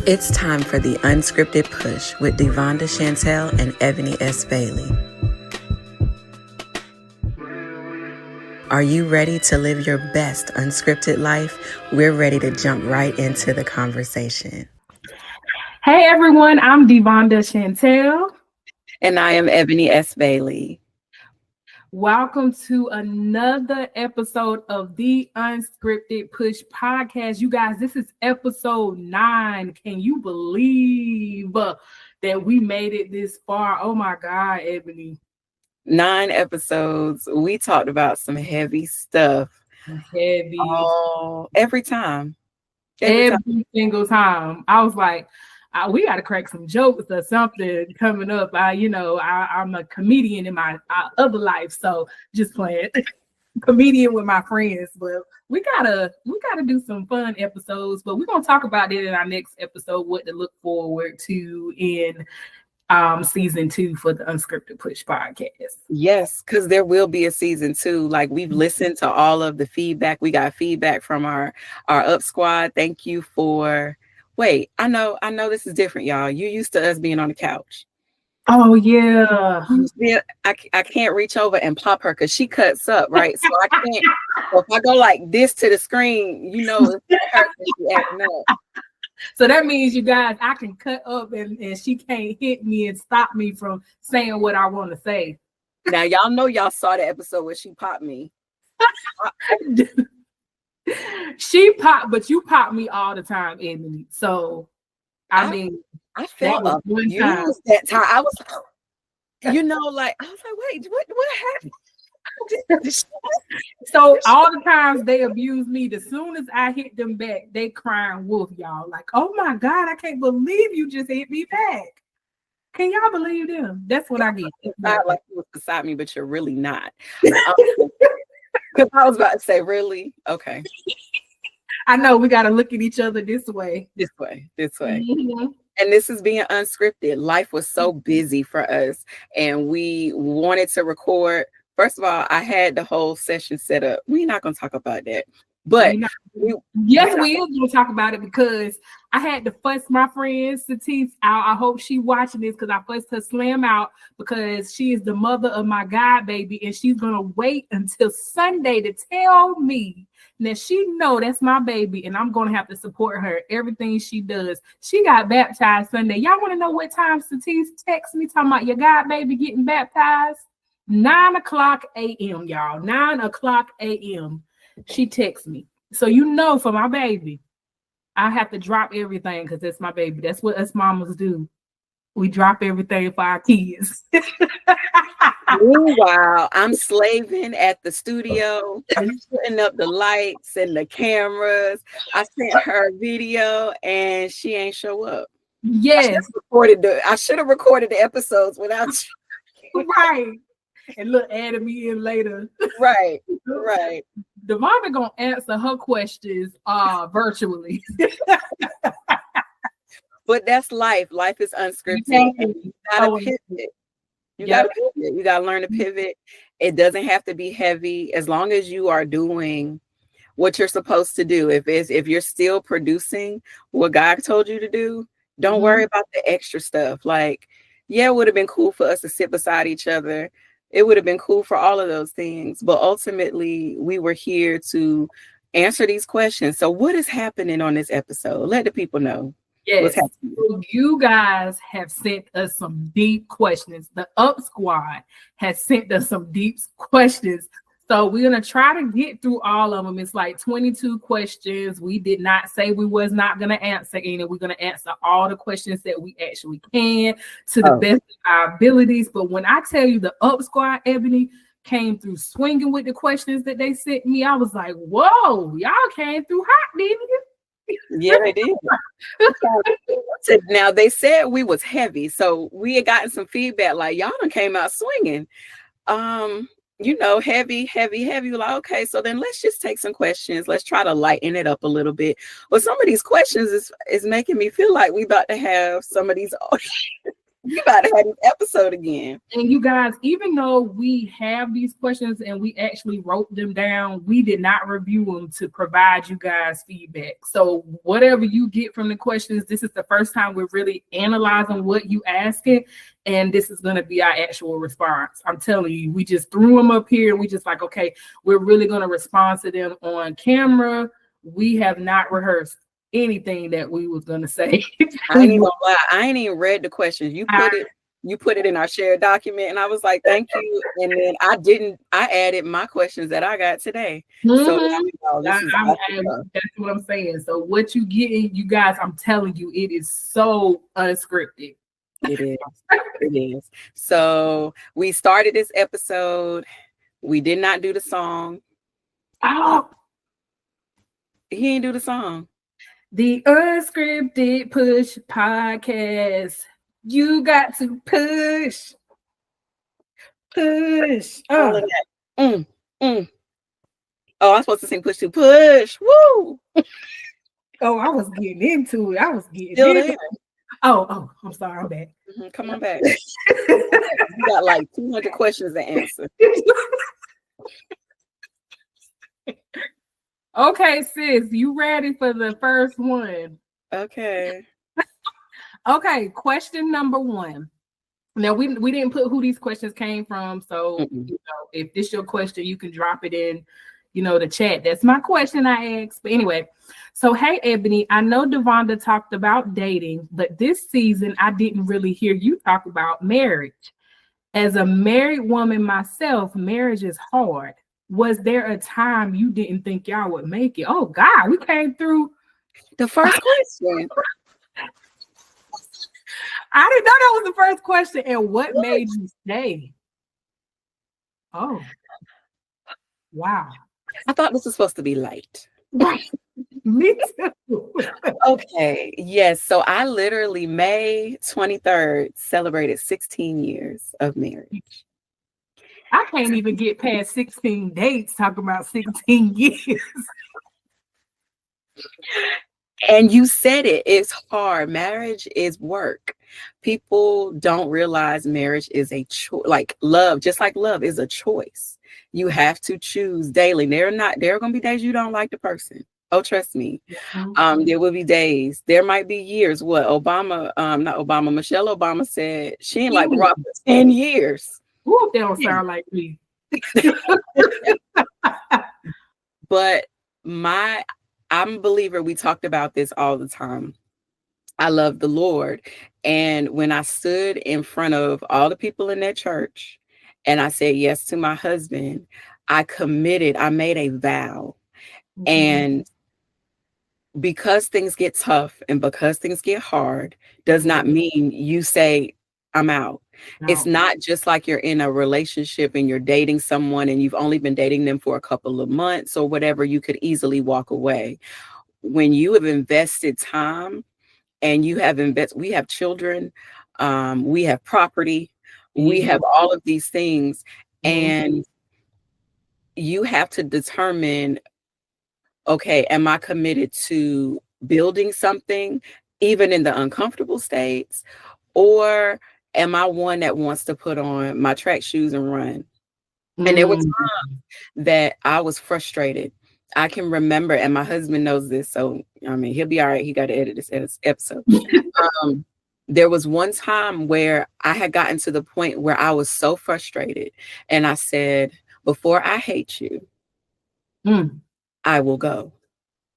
It's time for the Unscripted Push with DeVonnda Chantel and Ebony S. Bailey. Are you ready to live your best unscripted life? We're ready to jump right into the conversation. Hey everyone, I'm DeVonnda Chantel. And I am Ebony S. Bailey. Welcome to another episode of the Unscripted Push podcast. You guys, this is episode 9. Can you believe that we made it this far? Oh my God, Ebony. 9 episodes. We talked about some heavy stuff. Heavy. Oh, every time. Every single time. I was like, we got to crack some jokes or something coming up. I'm a comedian in my other life, so just playing comedian with my friends. But we gotta do some fun episodes. But we're gonna talk about it in our next episode. What to look forward to in season 2 for the Unscripted Push podcast. Yes, because there will be a season 2. Like, we've listened to all of the feedback. We got feedback from our up squad. Thank you for. Wait, I know this is different, y'all. You used to us being on the couch. Oh yeah. I can't reach over and pop her because she cuts up, right? So I can't. So if I go like this to the screen, it's her she acting up. So that means, you guys, I can cut up and she can't hit me and stop me from saying what I want to say. Now y'all know y'all saw the episode where she popped me. She popped, but you pop me all the time, Ebony. So I felt abused that time. I was like, wait, what happened? So all the times they abuse me, as soon as I hit them back, they crying wolf, y'all. Like, oh my God, I can't believe you just hit me back. Can y'all believe them? That's what I get. Not like you was beside me, but you're really not. Because I was about to say, really? Okay. I know we got to look at each other this way. This way. Mm-hmm. And this is being unscripted. Life was so busy for us, and we wanted to record. First of all, I had the whole session set up. We're not going to talk about that. But we is going to talk about it because I had to fuss my friend Satif out. I hope she watching this because I fussed her slam out because she is the mother of my god baby, and she's going to wait until Sunday to tell me that she know that's my baby, and I'm going to have to support her everything she does. She got baptized Sunday. Y'all want to know what time Satif texts me talking about your god baby getting baptized? 9:00 a.m. y'all. 9:00 a.m. She texts me. So for my baby, I have to drop everything because that's my baby. That's what us mamas do. We drop everything for our kids. Meanwhile, I'm slaving at the studio, putting up the lights and the cameras. I sent her a video and she ain't show up. Yes. I should have recorded the episodes without you. Right. And look, added me in later. Right. DeVonnda gonna answer her questions virtually. But that's life. Life is unscripted. You gotta pivot. You gotta learn to pivot. It doesn't have to be heavy as long as you are doing what you're supposed to do. If you're still producing what God told you to do, don't worry about the extra stuff. Like, yeah, it would have been cool for us to sit beside each other. It would have been cool for all of those things. But ultimately, we were here to answer these questions. So what is happening on this episode? Let the people know. Yes. So you guys have sent us some deep questions. The Up Squad has sent us some deep questions. So we're going to try to get through all of them. It's like 22 questions. We did not say we was not going to answer any. We're going to answer all the questions that we actually can to the best of our abilities. But when I tell you the Up Squad, Ebony, came through swinging with the questions that they sent me, I was like, whoa, y'all came through hot, didn't you? Yeah, they did. Now, they said we was heavy. So we had gotten some feedback like, y'all done came out swinging. Heavy. Like, okay, so then let's just take some questions. Let's try to lighten it up a little bit. Well, some of these questions is making me feel like we about to have some of these We about to have this episode again. And you guys, even though we have these questions and we actually wrote them down, we did not review them to provide you guys feedback. So whatever you get from the questions, this is the first time we're really analyzing what you asking, and this is going to be our actual response. I'm telling you, we just threw them up here and we just like, okay, we're really going to respond to them on camera. We have not rehearsed anything that we was gonna say. I ain't even gonna lie. I ain't even read the questions. You put it in our shared document, and I was like, "Thank you." And then I added my questions that I got today. So that's what I'm saying. So what you getting, you guys? I'm telling you, it is so unscripted. It is. It is. So we started this episode. We did not do the song. Oh, he didn't do the song. The Unscripted Push Podcast. You got to push. All of that. Oh, I'm supposed to sing push to push. Woo! Oh, I was getting into it. Oh, I'm sorry. I'm back. Come on back. You got like 200 questions to answer. Okay, sis, you ready for the first one? Okay. Okay, question number 1. Now we didn't put who these questions came from, so if this your question, you can drop it in, the chat. That's my question I asked. But anyway, so hey Ebony, I know DeVonnda talked about dating, but this season I didn't really hear you talk about marriage. As a married woman myself, marriage is hard. Was there a time you didn't think y'all would make it? Oh God, we came through the first question. I didn't know that was the first question. And what made you stay? Oh, wow. I thought this was supposed to be light. Me too. Okay. Yes. So I literally May 23rd celebrated 16 years of marriage. I can't even get past 16 dates talking about 16 years. And you said it, it's hard. Marriage is work. People don't realize marriage is a choice, like love, just like love is a choice. You have to choose daily. There are going to be days you don't like the person. Oh, trust me. There will be days. There might be years. What Michelle Obama said she ain't like Barack for 10 years. Ooh, they don't sound like me. But I'm a believer. We talked about this all the time. I love the Lord. And when I stood in front of all the people in that church and I said yes to my husband, I committed, I made a vow. And because things get tough and because things get hard does not mean you say, I'm out. No. It's not just like you're in a relationship and you're dating someone and you've only been dating them for a couple of months or whatever, you could easily walk away. When you have invested time and we have children, we have property, we have all of these things, and you have to determine, okay, am I committed to building something even in the uncomfortable states, or am I one that wants to put on my track shoes and run? And there were times that I was frustrated. I can remember, and my husband knows this, so I mean, he'll be all right. He got to edit this episode. There was one time where I had gotten to the point where I was so frustrated, and I said, before I hate you, I will go.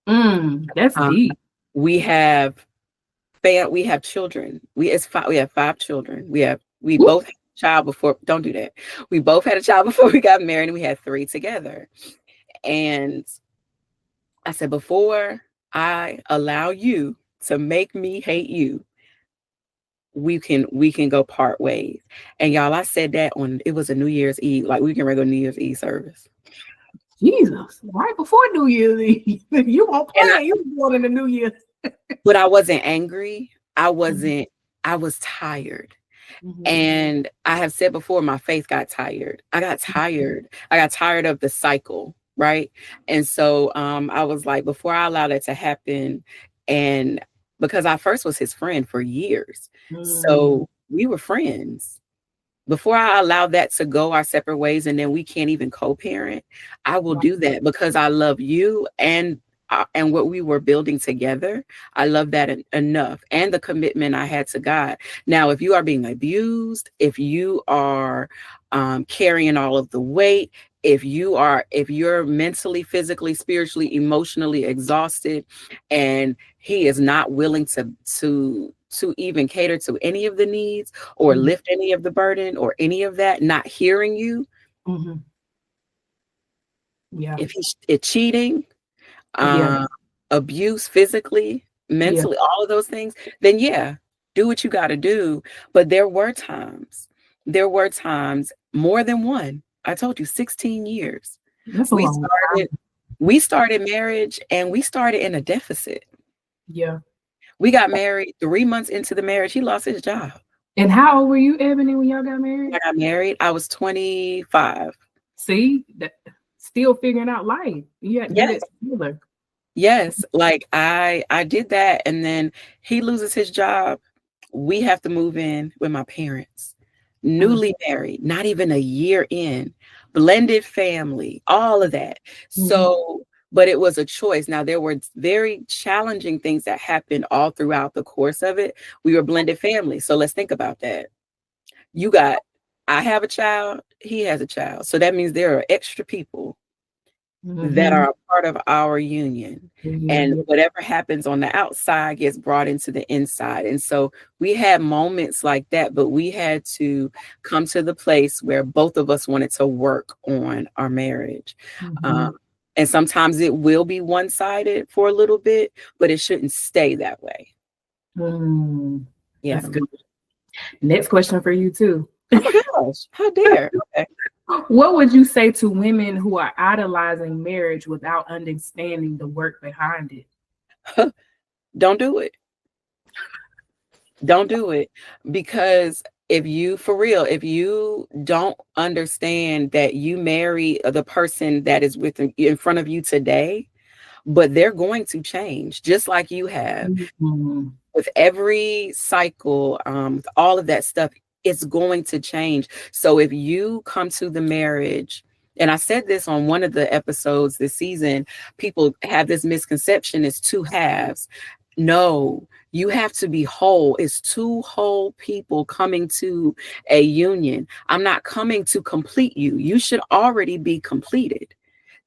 That's deep. We have children. We have 5 children. We both had a child before. Don't do that. We both had a child before we got married, and we had 3 together. And I said, before I allow you to make me hate you, we can go part ways. And y'all, I said that it was a New Year's Eve, like we can regular New Year's Eve service. Jesus, right before New Year's Eve. You won't play. You were born in the New Year. But I wasn't angry. I was tired. And I have said before, my faith got tired. I got tired of the cycle, right? And so I was like, before I allow that to happen, and because I first was his friend for years. So we were friends. Before I allow that to go our separate ways and then we can't even co-parent, I will do that because I love you and what we were building together. I love that enough, and the commitment I had to God. Now, if you are being abused, if you are carrying all of the weight, if you're mentally, physically, spiritually, emotionally exhausted, and he is not willing to even cater to any of the needs or lift any of the burden or any of that, not hearing you. If he's cheating, abuse physically, mentally, all of those things, then do what you got to do. But there were times, more than one. I told you 16 years. That's a long time. We started marriage and we started in a deficit. Yeah. We got married 3 months into the marriage. He lost his job. And how old were you, Ebony, when y'all got married? When I got married, I was 25. See, still figuring out life. Yeah. Yes, like I did that, and then he loses his job. We have to move in with my parents. Newly married, not even a year in, blended family, all of that. So, but it was a choice. Now, there were very challenging things that happened all throughout the course of it. We were blended family. So let's think about that. I have a child, he has a child. So that means there are extra people that are a part of our union. And whatever happens on the outside gets brought into the inside. And so we had moments like that, but we had to come to the place where both of us wanted to work on our marriage. And sometimes it will be one-sided for a little bit, but it shouldn't stay that way. That's good. Next question for you too. Oh my gosh, how dare. Okay. What would you say to women who are idolizing marriage without understanding the work behind it? Don't do it. Don't do it. Because if you don't understand that you marry the person that is in front of you today, but they're going to change just like you have. With every cycle, with all of that stuff, it's going to change. So if you come to the marriage, and I said this on one of the episodes this season, people have this misconception, it's two halves. No, you have to be whole. It's two whole people coming to a union. I'm not coming to complete you. You should already be completed.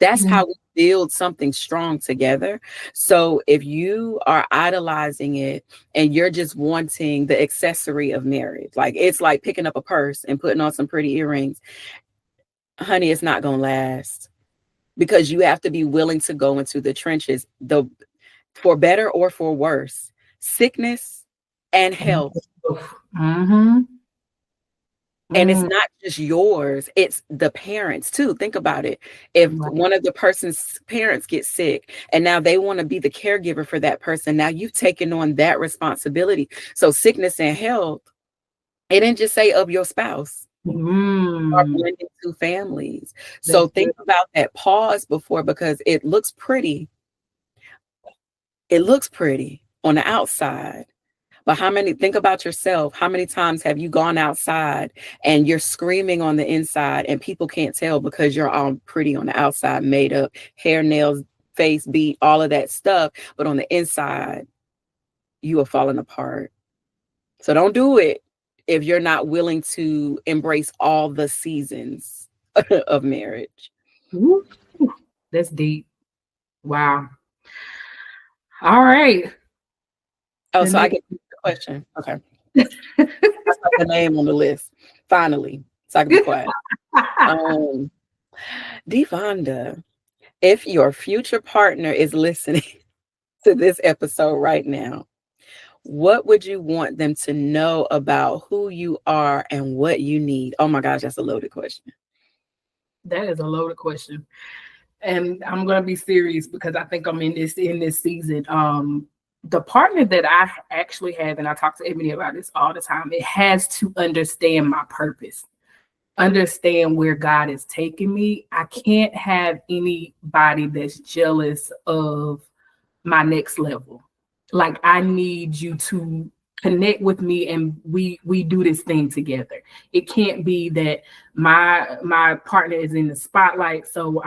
That's how we build something strong together. So if you are idolizing it and you're just wanting the accessory of marriage, like it's like picking up a purse and putting on some pretty earrings, honey, it's not going to last, because you have to be willing to go into the trenches, for better or for worse, sickness and health. And it's not just yours, it's the parents too. Think about it. If one of the person's parents gets sick and now they want to be the caregiver for that person, now you've taken on that responsibility. So sickness and health, it didn't just say of your spouse. Are blending two families. So think about that. Pause before, because it looks pretty. It looks pretty on the outside. But think about yourself. How many times have you gone outside and you're screaming on the inside and people can't tell because you're all pretty on the outside, made up, hair, nails, face beat, all of that stuff. But on the inside, you are falling apart. So don't do it if you're not willing to embrace all the seasons of marriage. That's deep. Wow. All right. Oh, so I get the question. Okay. That's like the name on the list. Finally. So I can be quiet. DeVonnda, if your future partner is listening to this episode right now, what would you want them to know about who you are and what you need? Oh my gosh, that's a loaded question. That is a loaded question. And I'm going to be serious because I think I'm in this season. The partner that I actually have, and I talk to Ebony about this all the time, it has to understand my purpose, understand where God is taking me. I can't have anybody that's jealous of my next level. Like, I need you to connect with me and we do this thing together. It can't be that my partner is in the spotlight, so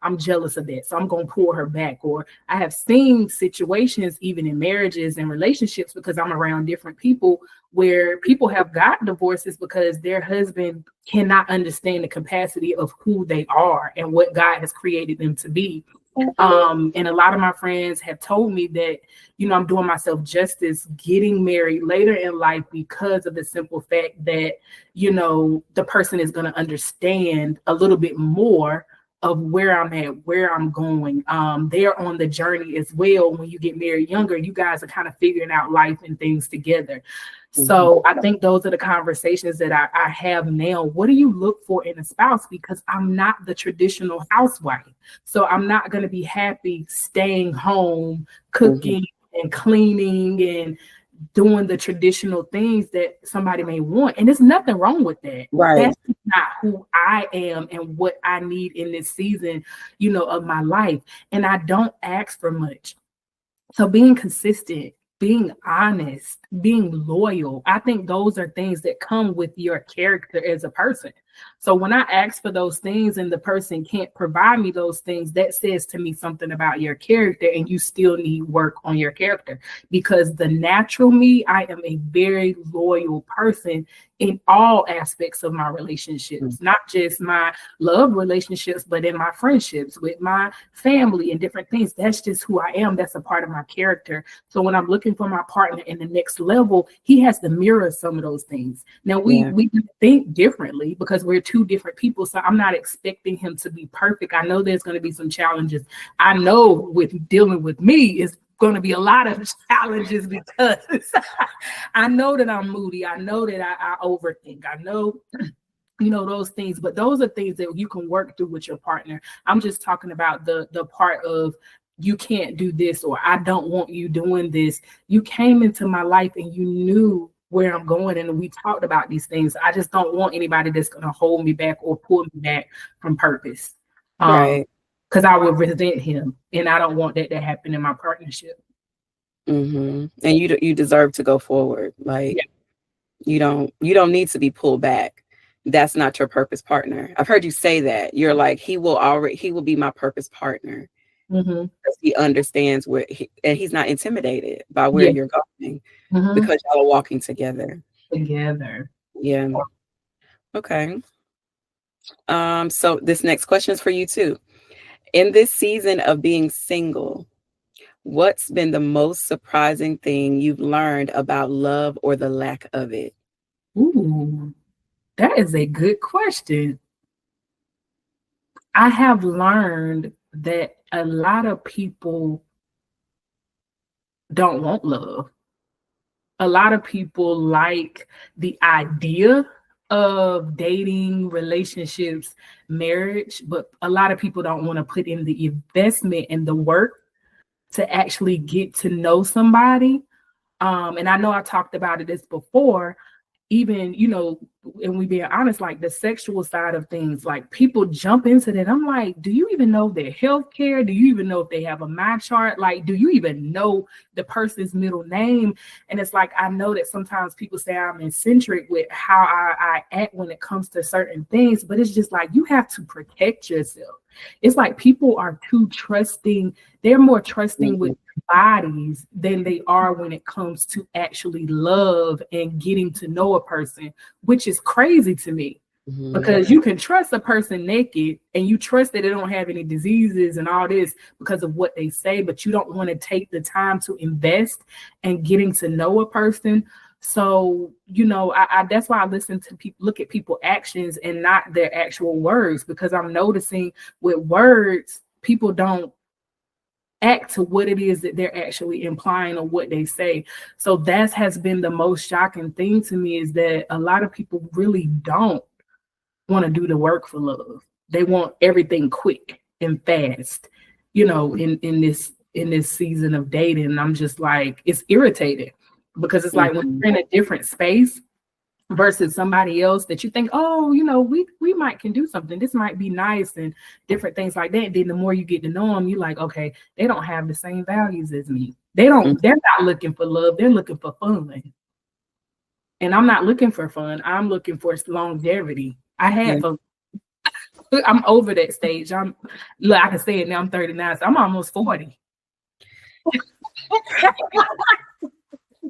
I'm jealous of that, so I'm gonna pull her back. Or I have seen situations even in marriages and relationships, because I'm around different people, where people have got divorces because their husband cannot understand the capacity of who they are and what God has created them to be. And a lot of my friends have told me that, I'm doing myself justice getting married later in life because of the simple fact that, the person is going to understand a little bit more of where I'm at, where I'm going. They're on the journey as well. When you get married younger, you guys are kind of figuring out life and things together. So I think those are the conversations that I have now. What do you look for in a spouse? Because I'm not the traditional housewife. So I'm not going to be happy staying home, cooking and cleaning and doing the traditional things that somebody may want. And there's nothing wrong with that. Right. That's not who I am and what I need in this season, of my life. And I don't ask for much. So being consistent, being honest, being loyal, I think those are things that come with your character as a person. So when I ask for those things and the person can't provide me those things, that says to me something about your character, and you still need work on your character. Because the natural me, I am a very loyal person in all aspects of my relationships, not just my love relationships, but in my friendships with my family and different things. That's just who I am. That's a part of my character. So when I'm looking for my partner in the next level, he has to mirror some of those things. Now we think differently because we're two different people. So I'm not expecting him to be perfect. I know there's going to be some challenges. I know with dealing with me is going to be a lot of challenges because I know that I'm moody. I know that I overthink. I know, those things, but those are things that you can work through with your partner. I'm just talking about the part of you can't do this, or I don't want you doing this. You came into my life and you knew where I'm going, and we talked about these things. I just don't want anybody that's going to hold me back or pull me back from purpose. Right. Because I would resent him, and I don't want that to happen in my partnership. And you deserve to go forward. Like you don't need to be pulled back. That's not your purpose partner. I've heard you say that. You're like, he will be my purpose partner. Because he understands and he's not intimidated by where you're going because y'all are walking together. Yeah. Okay. So this next question is for you too. In this season of being single, what's been the most surprising thing you've learned about love or the lack of it? Ooh, that is a good question. I have learned that a lot of people don't want love. A lot of people like the idea of dating, relationships, marriage, but a lot of people don't want to put in the investment and the work to actually get to know somebody. And I know I talked about this before, even, and we being honest, like the sexual side of things, like people jump into that. I'm like, do you even know their health care? Do you even know if they have a my chart? Like, do you even know the person's middle name? And it's like, I know that sometimes people say I'm eccentric with how I act when it comes to certain things, but it's just like, you have to protect yourself. It's like people are too trusting. They're more trusting with bodies than they are when it comes to actually love and getting to know a person, which is crazy to me. Because you can trust a person naked and you trust that they don't have any diseases and all this because of what they say, but you don't want to take the time to invest in getting to know a person. So, I that's why I listen to people, look at people's actions and not their actual words, because I'm noticing with words, people don't act to what it is that they're actually implying or what they say. So that has been the most shocking thing to me, is that a lot of people really don't want to do the work for love. They want everything quick and fast, in this season of dating. And I'm just like, it's irritating, because it's like when you're in a different space versus somebody else that you think, oh, we might can do something. This might be nice and different things like that. Then the more you get to know them, you're like, okay, they don't have the same values as me. They're not looking for love. They're looking for fun. And I'm not looking for fun. I'm looking for longevity. I had fun. I'm over that stage. Look, I can say it now. I'm 39, so I'm almost 40.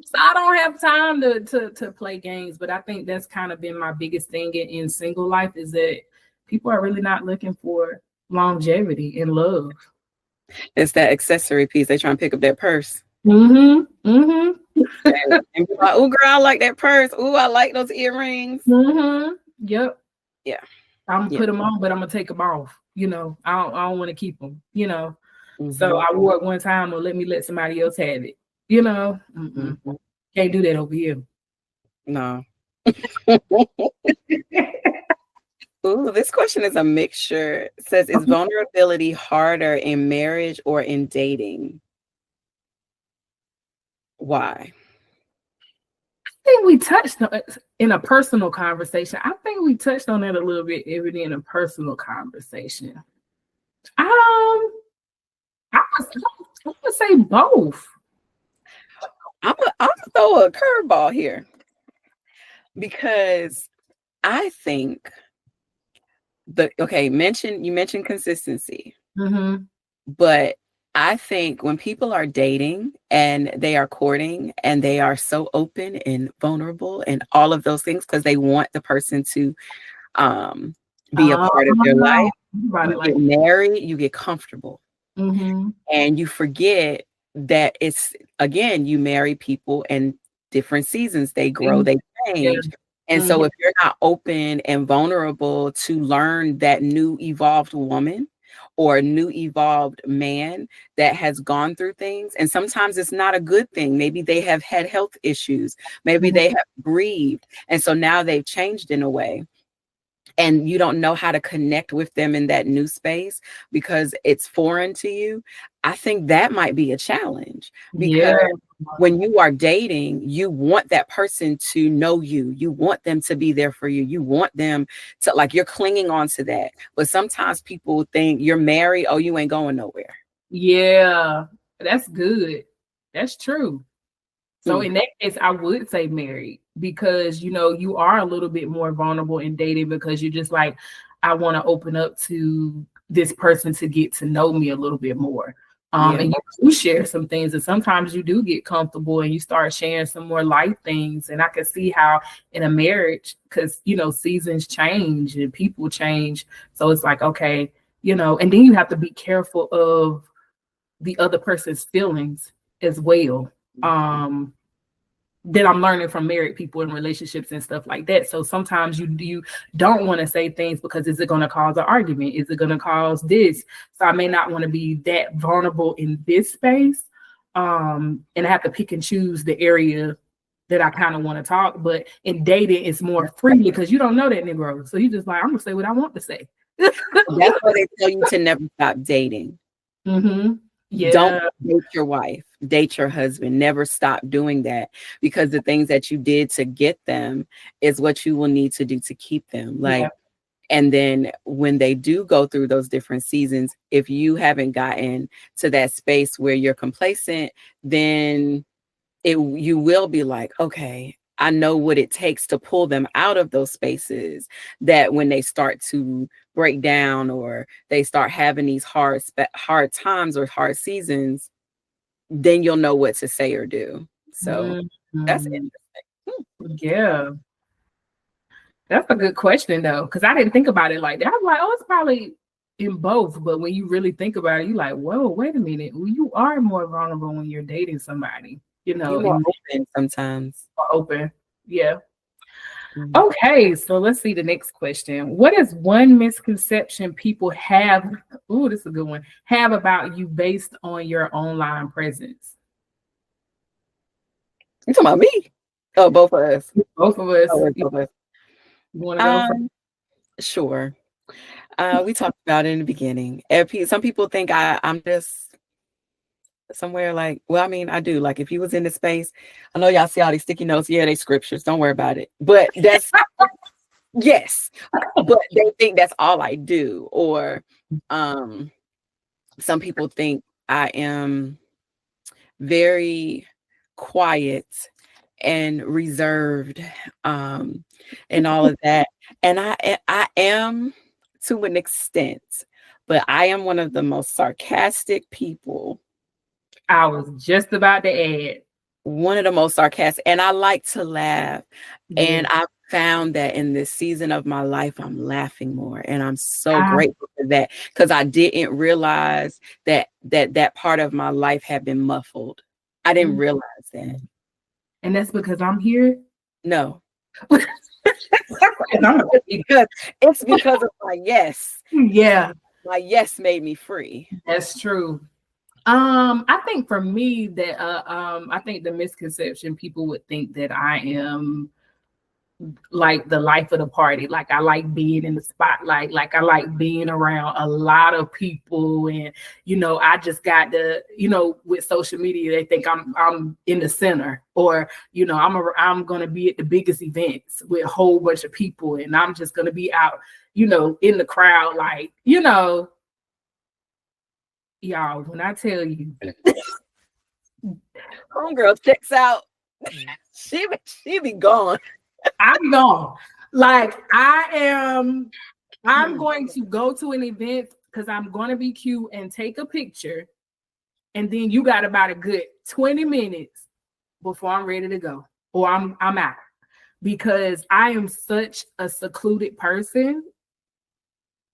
So I don't have time to play games. But I think that's kind of been my biggest thing in single life, is that people are really not looking for longevity and love. It's that accessory piece. They try and pick up that purse. And be like, oh, girl, I like that purse. Oh, I like those earrings. Yep. Yeah. I'm gonna put them on, but I'm gonna take them off. You know, I don't want to keep them. You know, so I wore it one time, or let somebody else have it. You know, can't do that over here. No. Ooh, this question is a mixture. It says, is vulnerability harder in marriage or in dating? Why? I think we touched on it in a personal conversation. I think we touched on that a little bit, Ebony, in a personal conversation. I would say both. I'm gonna throw a curveball here, because I think you mentioned consistency, but I think when people are dating and they are courting and they are so open and vulnerable and all of those things, because they want the person to be a part of their life. You get married, you get comfortable, and you forget that it's, again, you marry people in different seasons. They grow, they change. And so if you're not open and vulnerable to learn that new evolved woman or a new evolved man that has gone through things, and sometimes it's not a good thing. Maybe they have had health issues. Maybe they have grieved. And so now they've changed in a way. And you don't know how to connect with them in that new space because it's foreign to you. I think that might be a challenge, because when you are dating, you want that person to know you. You want them to be there for you. You want them to, like, you're clinging on to that. But sometimes people think you're married, oh, you ain't going nowhere. Yeah, that's good. That's true. So in that case, I would say married, because, you know, you are a little bit more vulnerable in dating, because you're just like, I want to open up to this person to get to know me a little bit more. And you do share some things, and sometimes you do get comfortable and you start sharing some more life things. And I can see how in a marriage, because, you know, seasons change and people change. So it's like, okay, you know, and then you have to be careful of the other person's feelings as well. That I'm learning from married people in relationships and stuff like that. So sometimes you don't want to say things because is it going to cause an argument? Is it going to cause this? So I may not want to be that vulnerable in this space. And I have to pick and choose the area that I kind of want to talk. But in dating, it's more freely because you don't know that Negro. So you just like, I'm going to say what I want to say. That's why they tell you to never stop dating. Yeah. Don't date your wife, date your husband. Never stop doing that, because the things that you did to get them is what you will need to do to keep them. Like, and then when they do go through those different seasons, if you haven't gotten to that space where you're complacent, then you will be like, okay, I know what it takes to pull them out of those spaces, that when they start to break down or they start having these hard times or hard seasons, then you'll know what to say or do. So that's interesting. Yeah. That's a good question, though, because I didn't think about it like that. I was like, oh, it's probably in both. But when you really think about it, you're like, whoa, wait a minute. Well, you are more vulnerable when you're dating somebody. You know, you're more open sometimes. More open. Yeah. Okay, so let's see the next question. What is one misconception people have? Oh, this is a good one. Have about you based on your online presence? You talking about me? Oh, both of us. Both of us. Oh, both of us. You want to go first? Sure. We talked about it in the beginning. Some people think I'm just somewhere like, well, I mean, I do. Like, if you was in the space, I know y'all see all these sticky notes. Yeah, they scriptures. Don't worry about it. But that's yes. But they think that's all I do. Or some people think I am very quiet and reserved, and all of that. And I am to an extent, but I am one of the most sarcastic people. I was just about to add. One of the most sarcastic, and I like to laugh. And I found that in this season of my life, I'm laughing more, and I'm so grateful for that, because I didn't realize that part of my life had been muffled. I didn't realize that. And that's because I'm here? No. It's because of my yes. Yeah. My yes made me free. That's true. I think for me that I think the misconception, people would think that I am like the life of the party. Like I like being in the spotlight. Like I like being around a lot of people. And, you know, I just got the, you know, with social media, they think I'm in the center, or, you know, I'm going to be at the biggest events with a whole bunch of people. And I'm just going to be out, you know, in the crowd. Like, you know, y'all, when I tell you, homegirl checks out, she be gone. I'm gone. Like I'm going to go to an event because I'm going to be cute and take a picture, and then you got about a good 20 minutes before I'm ready to go, or I'm out, because I am such a secluded person.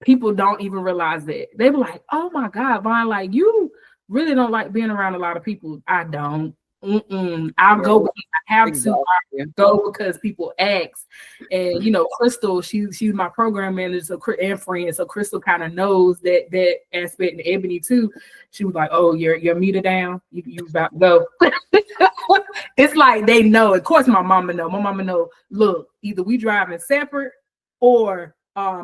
People don't even realize that. They be like, "Oh my God, Vaughn, like you really don't like being around a lot of people." I don't. I'll go because I have to. I go because people ask. And you know, Crystal, she's my program manager and friend, so Crystal kind of knows that aspect. And Ebony too. She was like, "Oh, your meter down. You about to go." It's like they know. Of course, my mama know. My mama know. Look, either we driving separate, or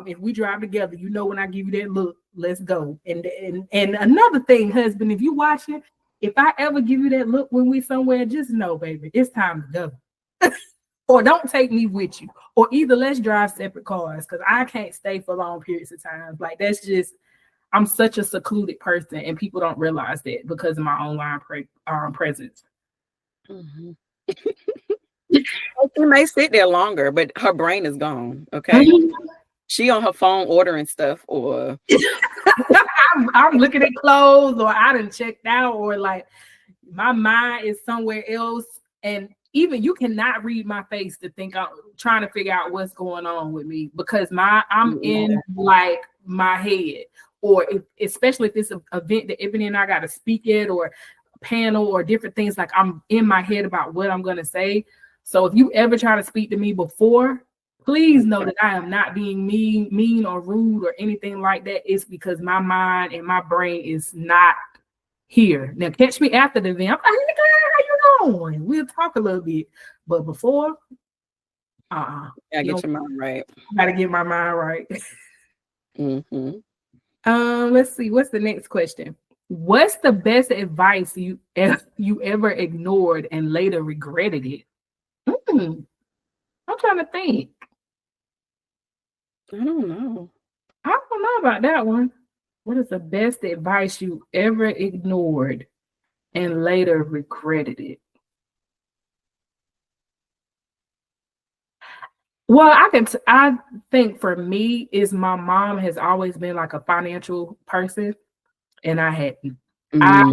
if we drive together, you know, when I give you that look, let's go. And another thing, husband, if you watching, if I ever give you that look when we somewhere, just know, baby, it's time to go. Or don't take me with you. Or either let's drive separate cars, because I can't stay for long periods of time. Like that's just, I'm such a secluded person, and people don't realize that because of my online presence. Mm-hmm. She may sit there longer, but her brain is gone. Okay. She on her phone ordering stuff, or I'm looking at clothes, or I done checked out, or like my mind is somewhere else. And even you cannot read my face to think I'm trying to figure out what's going on with me, because I'm in like my head. Or especially if it's an event that Ebony and I got to speak at, or a panel, or different things, like I'm in my head about what I'm going to say. So if you ever try to speak to me before, please know that I am not being mean or rude or anything like that. It's because my mind and my brain is not here. Now catch me after the event. I'm like, "Hey, girl, how you doing? We'll talk a little bit." But before, gotta get your mind right. Gotta get my mind right. Mm-hmm. Let's see. What's the next question? What's the best advice you ever ignored and later regretted it? I'm trying to think. I don't know about that one. What is the best advice you ever ignored and later regretted it? Well, I think for me is my mom has always been like a financial person, and I hadn't. I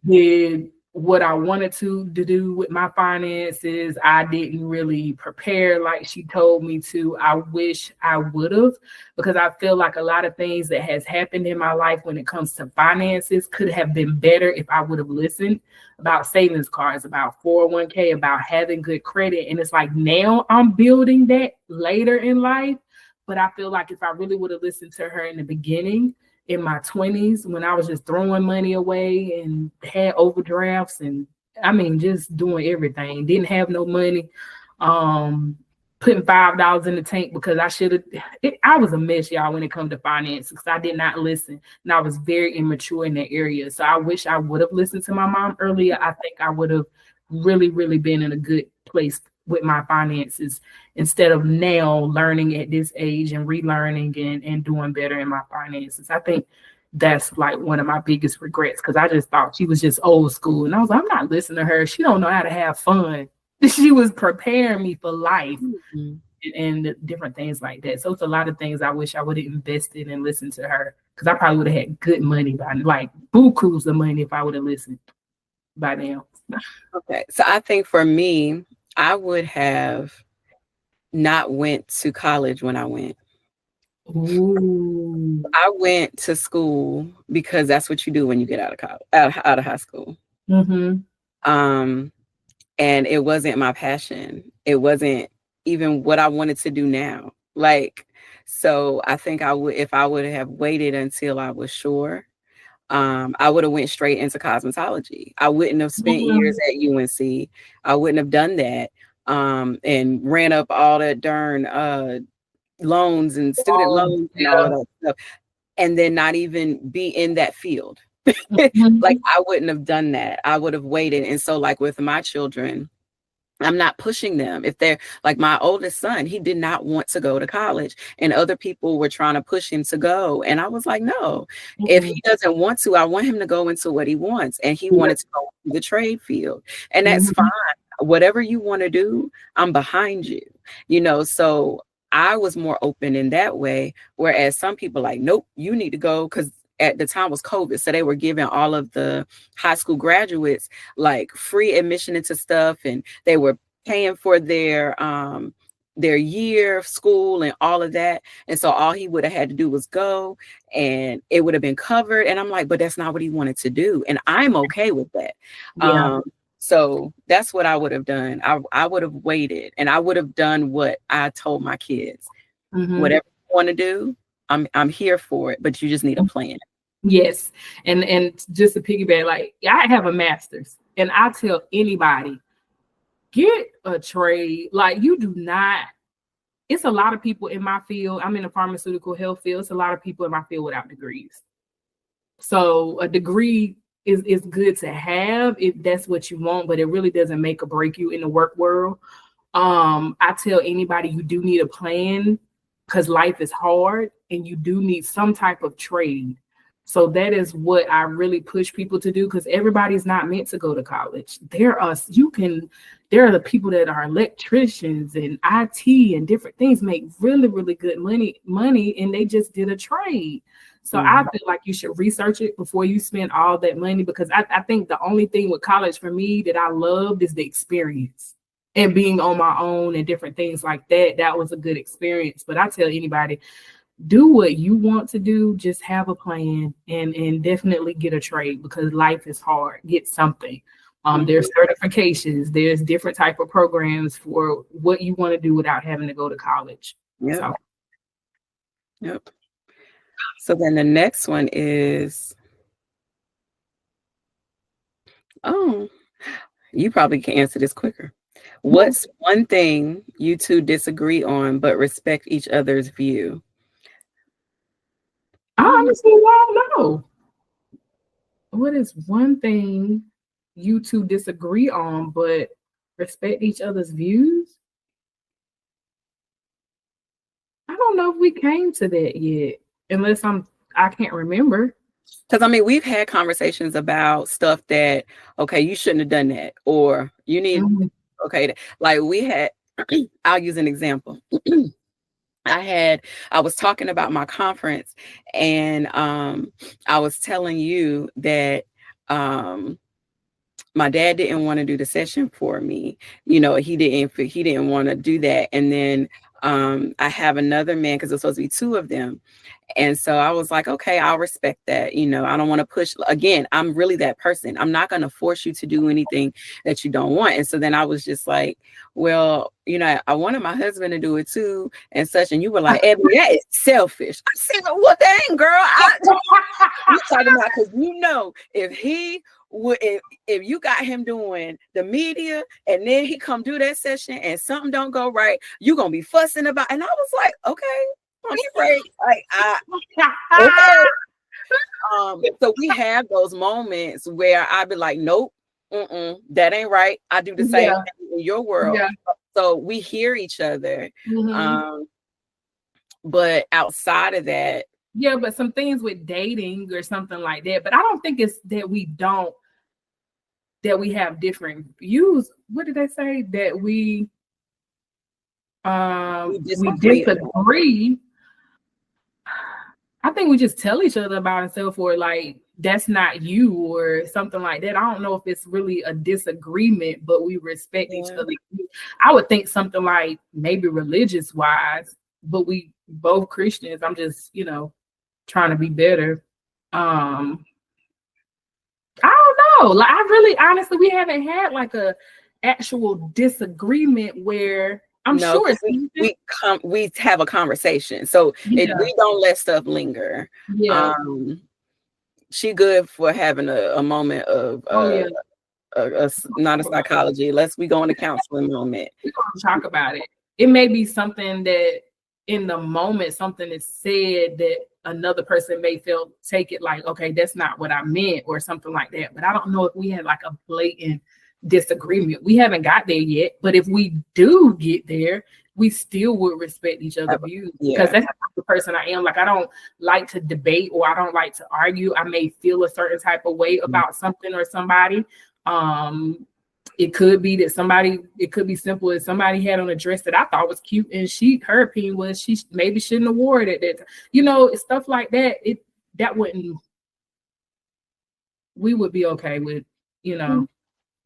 did what I wanted to do with my finances. I didn't really prepare like she told me to. I wish I would have, because I feel like a lot of things that has happened in my life when it comes to finances could have been better if I would have listened, about savings cards, about 401k, about having good credit. And it's like now I'm building that later in life. But I feel like if I really would have listened to her in the beginning, in my 20s, when I was just throwing money away and had overdrafts, and I mean, just doing everything, didn't have no money, putting $5 in the tank because I should have. I was a mess, y'all, when it comes to finances, because I did not listen, and I was very immature in that area. So I wish I would have listened to my mom earlier. I think I would have really, really been in a good place with my finances, instead of now learning at this age and relearning and doing better in my finances. I think that's like one of my biggest regrets, because I just thought she was just old school. And I was like, I'm not listening to her. She don't know how to have fun. She was preparing me for life. Mm-hmm. And different things like that. So it's a lot of things I wish I would have invested and listened to her, because I probably would have had good money by, like, bukus of money if I would have listened by now. Okay, so I think for me, I would have not went to college when I went. Ooh. I went to school because that's what you do when you get out of college, out of high school. Mm-hmm. And it wasn't my passion. It wasn't even what I wanted to do now. Like, so I think I would, if I would have waited until I was sure, I would have went straight into cosmetology. I wouldn't have spent years at UNC. I wouldn't have done that. And ran up all that darn loans and student loans and all that stuff, and then not even be in that field. Like, I wouldn't have done that. I would have waited. And so, like, with my children, I'm not pushing them. If they're like my oldest son, he did not want to go to college, and other people were trying to push him to go. And I was like, no, if he doesn't want to, I want him to go into what he wants. And he wanted to go into the trade field, and that's fine. Whatever you want to do, I'm behind you, you know? So I was more open in that way. Whereas some people like, nope, you need to go, because at the time was COVID. So they were giving all of the high school graduates like free admission into stuff, and they were paying for their year of school and all of that. And so all he would have had to do was go, and it would have been covered. And I'm like, but that's not what he wanted to do. And I'm okay with that. Yeah. So that's what I would have done. I would have waited, and I would have done what I told my kids. Whatever you want to do, I'm here for it, but you just need a plan. Yes. And just to piggyback, like, I have a master's, and I tell anybody, get a trade. Like, you do not, it's a lot of people in my field. I'm in the pharmaceutical health field. It's a lot of people in my field without degrees. So a degree is good to have if that's what you want, but it really doesn't make or break you in the work world. I tell anybody, you do need a plan, because life is hard, and you do need some type of trade. So that is what I really push people to do, because everybody's not meant to go to college. There are the people that are electricians and IT and different things, make really, really good money, and they just did a trade. So I feel like you should research it before you spend all that money, because I think the only thing with college for me that I loved is the experience. And being on my own and different things like that, that was a good experience. But I tell anybody, do what you want to do. Just have a plan, and definitely get a trade, because life is hard. Get something. There's certifications. There's different type of programs for what you want to do without having to go to college. Yep. Yep. So then the next one is, you probably can answer this quicker. What's one thing you two disagree on but respect each other's view? I honestly don't know. What is one thing you two disagree on but respect each other's views? I don't know if we came to that yet, unless I can't remember. Because I mean, we've had conversations about stuff that, okay, you shouldn't have done that, or you need, okay, like we had, I'll use an example. I was talking about my conference, and I was telling you that my dad didn't want to do the session for me. You know, he didn't want to do that. And then I have another man, because it's supposed to be two of them. And so I was like, okay, I'll respect that. You know, I don't want to push. Again, I'm really that person. I'm not going to force you to do anything that you don't want. And so then I was just like, well, you know, I wanted my husband to do it too, and such. And you were like, Ebony, that is selfish. I said, well, dang, girl. You're talking about, because you know, if you got him doing the media, and then he come do that session and something don't go right, you're going to be fussing about. And I was like, okay. Right. Like, okay. So we have those moments where I'd be like, nope, that ain't right. I do the same thing in your world. Yeah. So we hear each other. But outside of that, Yeah, but some things with dating or something like that. But I don't think it's that we have different views. What did they say? That we disagree. I think we just tell each other about ourselves, or like, that's not you, or something like that. I don't know if it's really a disagreement, but we respect each other. I would think something like maybe religious wise, but we both Christians. I'm just, trying to be better. I don't know. Like, I really, honestly, we haven't had like a actual disagreement where I'm sure we have a conversation, so we don't let stuff linger. Yeah. She good for having a moment of not a psychology. We go in a counseling moment. We're gonna talk about it. It may be something that in the moment something is said that another person may take it like, okay, that's not what I meant, or something like that. But I don't know if we had like a blatant disagreement. We haven't got there yet, but if we do get there, we still would respect each other's views, because that's the person I am. Like, I don't like to debate, or I don't like to argue. I may feel a certain type of way about something or somebody. It could be that it could be simple as somebody had on a dress that I thought was cute, and her opinion was she maybe shouldn't have wore it at that. Stuff like that. We would be okay with,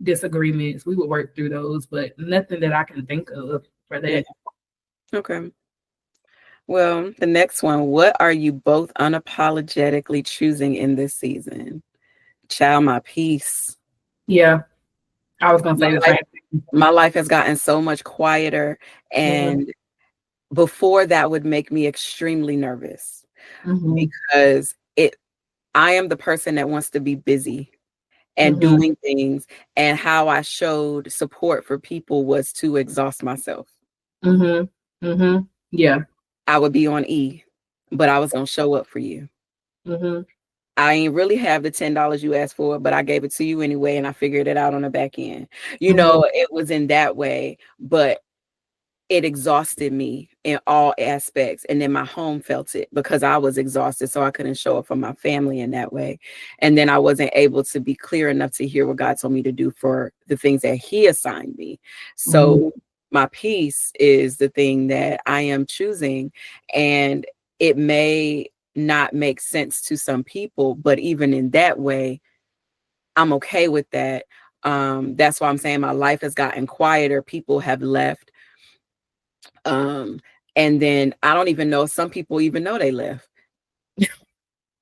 disagreements. We would work through those, but nothing that I can think of for that. Okay. Well, the next one, what are you both unapologetically choosing in this season? Child, my peace. Yeah. I was going to say the same thing. My life has gotten so much quieter, and before that would make me extremely nervous, because I am the person that wants to be busy and doing things, and how I showed support for people was to exhaust myself. Yeah. I would be on E, but I was going to show up for you. I ain't really have the $10 you asked for, but I gave it to you anyway, and I figured it out on the back end. It was in that way, but it exhausted me in all aspects. And then my home felt it because I was exhausted, so I couldn't show up for my family in that way. And then I wasn't able to be clear enough to hear what God told me to do for the things that He assigned me. So my peace is the thing that I am choosing, and it may not make sense to some people, but even in that way, I'm okay with that. That's why I'm saying my life has gotten quieter. People have left. And then I don't even know, some people even know they left.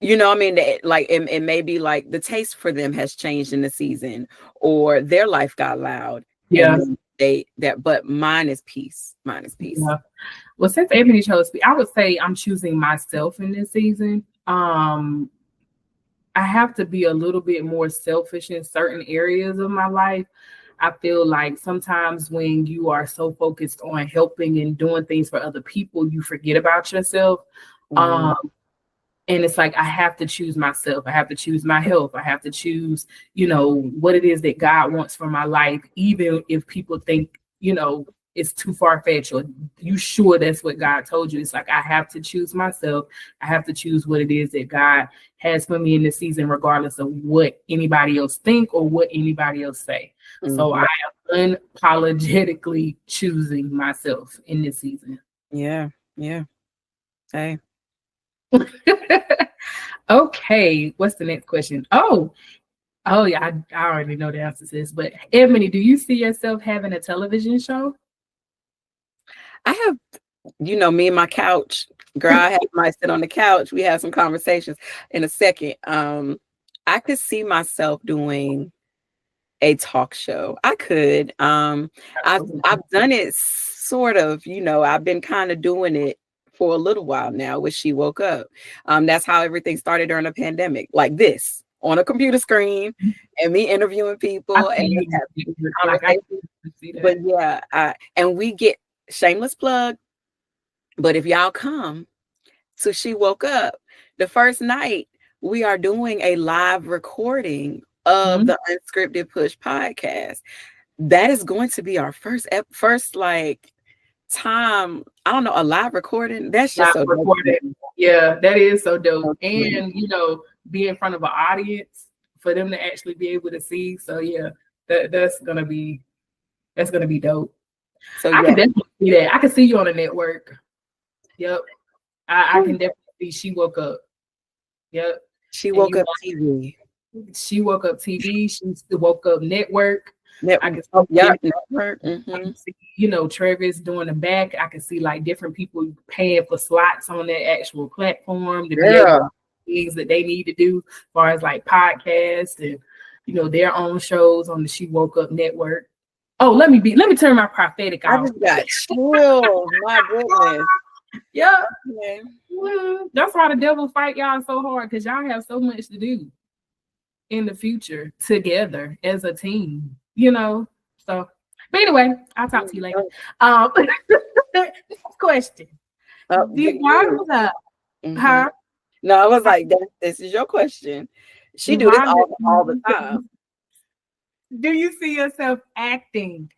It may be like the taste for them has changed in the season, or their life got loud. Yeah. But mine is peace. Yeah. Well, since Ebony chose me, I would say I'm choosing myself in this season. I have to be a little bit more selfish in certain areas of my life. I feel like sometimes when you are so focused on helping and doing things for other people, you forget about yourself. And it's like, I have to choose myself. I have to choose my health. I have to choose, what it is that God wants for my life, even if people think, it's too far-fetched, or you sure that's what God told you. It's like, I have to choose myself. I have to choose what it is that God has for me in this season, regardless of what anybody else think or what anybody else say. So I am unapologetically choosing myself in this season. Yeah. Hey. Okay, what's the next question? Oh yeah, I already know the answer to this, but Ebony, do you see yourself having a television show? I have, me and my couch. Girl, I have my sit on the couch. We have some conversations in a second. I could see myself doing a talk show. I could. I've done it sort of, I've been kind of doing it for a little while now with She Woke Up. That's how everything started during the pandemic, like this, on a computer screen, and me interviewing people. But yeah, and we get, shameless plug, but if y'all come to She Woke Up, the first night we are doing a live recording of the Unscripted Push podcast. That is going to be our first time, I don't know, a live recording. That's just so dope. Yeah, that is so dope. And be in front of an audience for them to actually be able to see. So yeah, that's gonna be dope. So I can definitely see that. I can see you on a network. Yep. I can definitely see She Woke Up. Yep. She Woke Up TV. She Woke Up TV. She Woke Up Network. I can network. I can see, Travis doing the back. I can see like different people paying for slots on that actual platform to be able to do things that they need to do, as far as like podcasts and their own shows on the She Woke Up Network. Oh, let me turn my prophetic off. I just got chills. My goodness. Yeah. That's why the devil fight y'all so hard, because y'all have so much to do in the future together as a team, So, but anyway, I'll talk to you later. Question. DeVonnda, huh? No, I was like, this is your question. She do this all the time. Do you see yourself acting?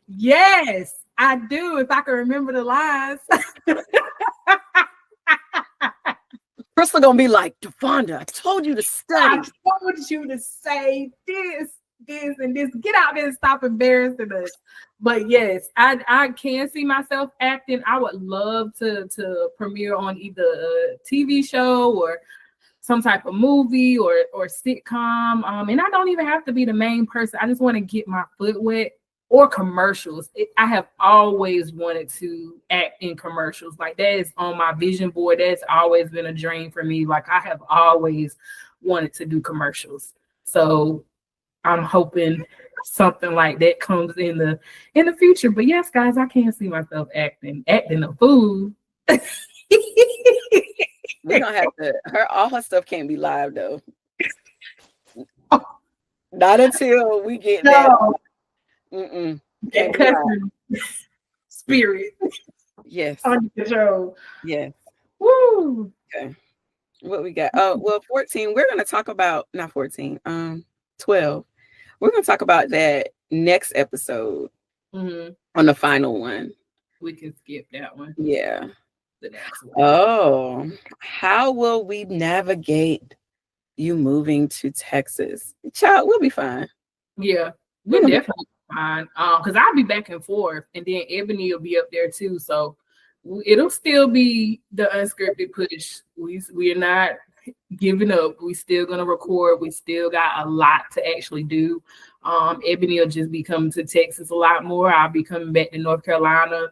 Yes, I do. If I can remember the lines. Crystal gonna be like, DeVonnda, I told you to study. I told you to say this, and this. Get out there and stop embarrassing us. But yes, I can see myself acting. I would love to premiere on either a TV show or some type of movie or sitcom. And I don't even have to be the main person. I just want to get my foot wet. Or commercials. I have always wanted to act in commercials. Like, that is on my vision board. That's always been a dream for me. Like, I have always wanted to do commercials. So I'm hoping something like that comes in the future. But yes, guys, I can't see myself acting a fool. We're gonna have to. All her stuff can't be live though. Not until we get that. That spirit. Yes. Under control. Yes. Woo. Okay. What we got? Oh, well, 14. We're gonna talk about not 14. 12. We're gonna talk about that next episode on the final one. We can skip that one. Yeah. The next one. Oh, how will we navigate you moving to Texas? Child, we'll be fine. Yeah, we're definitely fine. Because I'll be back and forth, and then Ebony will be up there too. So it'll still be the unscripted push. We're not giving up. We still gonna record. We still got a lot to actually do. Ebony will just be coming to Texas a lot more. I'll be coming back to North Carolina.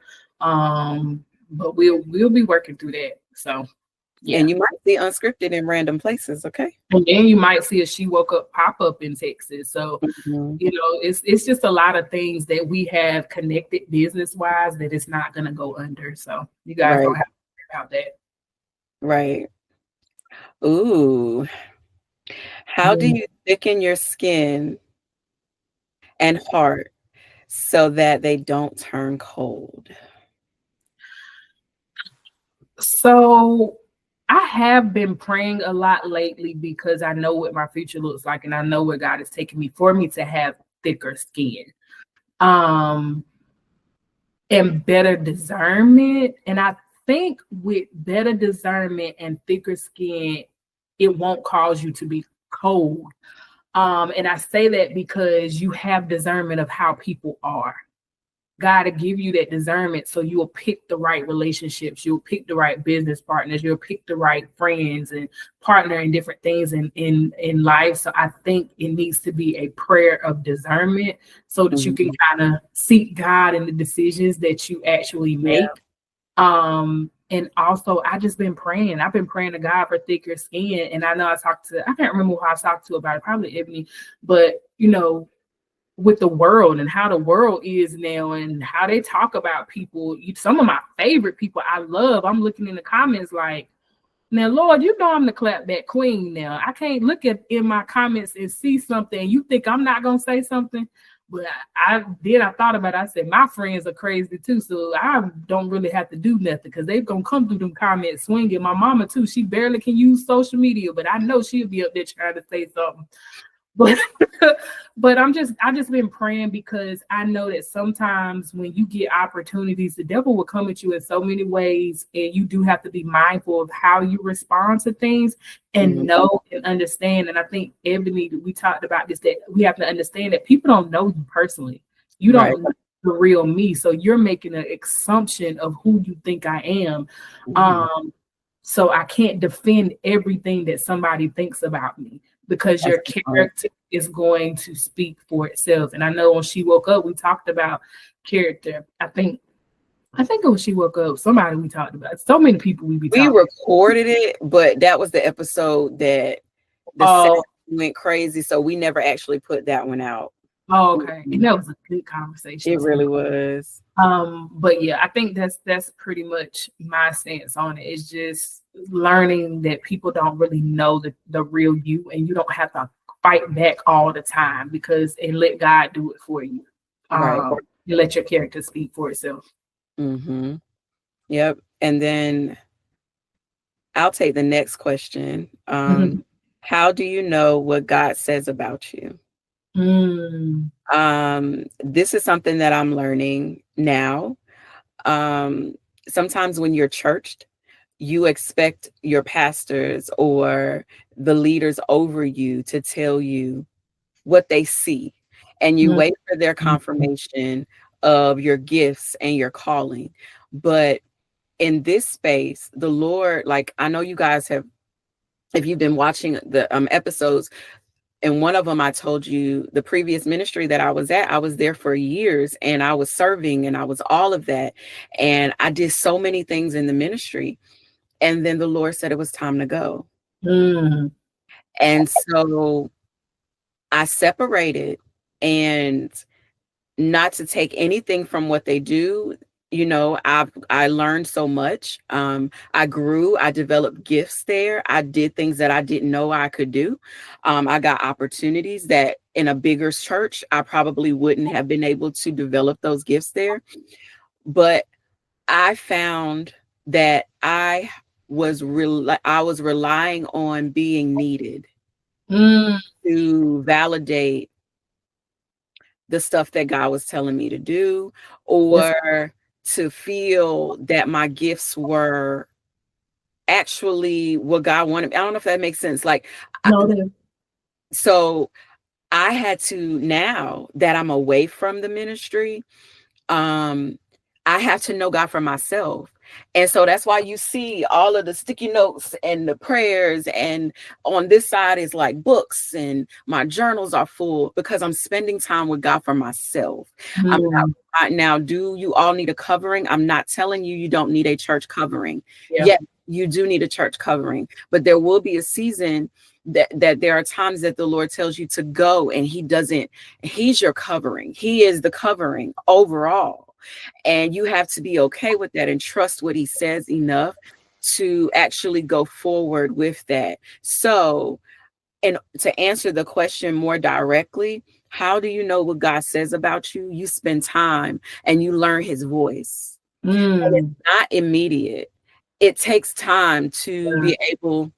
But we'll be working through that. So yeah. And you might see unscripted in random places, okay? And then you might see a She Woke Up pop up in Texas. So it's just a lot of things that we have connected business wise that it's not gonna go under. So you guys don't have to worry about that. Right. Ooh. How do you thicken your skin and heart so that they don't turn cold? So I have been praying a lot lately because I know what my future looks like and I know where God is taking me for me to have thicker skin. And better discernment. And I think with better discernment and thicker skin, it won't cause you to be cold. And I say that because you have discernment of how people are. God to give you that discernment so you'll pick the right relationships, you'll pick the right business partners, you'll pick the right friends and partner in different things in life. So I think it needs to be a prayer of discernment so that you can kind of seek God in the decisions that you actually make. And also I just been praying. I've been praying to God for thicker skin. And I know I can't remember who I talked to about it, probably Ebony, but with the world and how the world is now and how they talk about people, some of my favorite people I love, I'm looking in the comments like, now, Lord, I'm the clapback queen now. I can't look in my comments and see something. You think I'm not going to say something? But I thought about it. I said, my friends are crazy too. So I don't really have to do nothing because they're going to come through them comments swinging. My mama too, she barely can use social media, but I know she'll be up there trying to say something. But but I just been praying, because I know that sometimes when you get opportunities, the devil will come at you in so many ways, and you do have to be mindful of how you respond to things and know and understand. And I think, Ebony, we talked about this, that we have to understand that people don't know you personally. You don't know the real me, so you're making an assumption of who you think I am. So I can't defend everything that somebody thinks about me, because your character is going to speak for itself. And I know when She Woke Up, we talked about character. I think when She Woke Up, somebody we talked about. So many people we recorded it, but that was the episode that the went crazy. So we never actually put that one out. Oh, okay. And that was a good conversation. It really was. But yeah, I think that's pretty much my stance on it. It's just learning that people don't really know the real you, and you don't have to fight back all the time, and let God do it for you. You let your character speak for itself. Yep. And then I'll take the next question. How do you know what God says about you? This is something that I'm learning now. Sometimes when you're churched, you expect your pastors or the leaders over you to tell you what they see, and you wait for their confirmation of your gifts and your calling. But in this space, the Lord, like, I know you guys have, if you've been watching the episodes, and one of them, I told you the previous ministry that I was at, I was there for years, and I was serving, and I was all of that. And I did so many things in the ministry. And then the Lord said it was time to go. And so I separated, and not to take anything from what they do. You know, I learned so much. I grew, I developed gifts there. I did things that I didn't know I could do. I got opportunities that in a bigger church, I probably wouldn't have been able to develop those gifts there. But I found that I was relying on being needed to validate the stuff that God was telling me to do, or to feel that my gifts were actually what God wanted. I don't know if that makes sense. Like, so I had to, now that I'm away from the ministry, I have to know God for myself. And so that's why you see all of the sticky notes and the prayers, and on this side is like books, and my journals are full, because I'm spending time with God for myself. I'm not, now, do you all need a covering? I'm not telling you don't need a church covering. Yes, you do need a church covering, but there will be a season that there are times that the Lord tells you to go, and he's your covering. He is the covering overall. And you have to be okay with that and trust what he says enough to actually go forward with that. So, and to answer the question more directly, how do you know what God says about you? You spend time and you learn his voice. And it's not immediate. It takes time to be able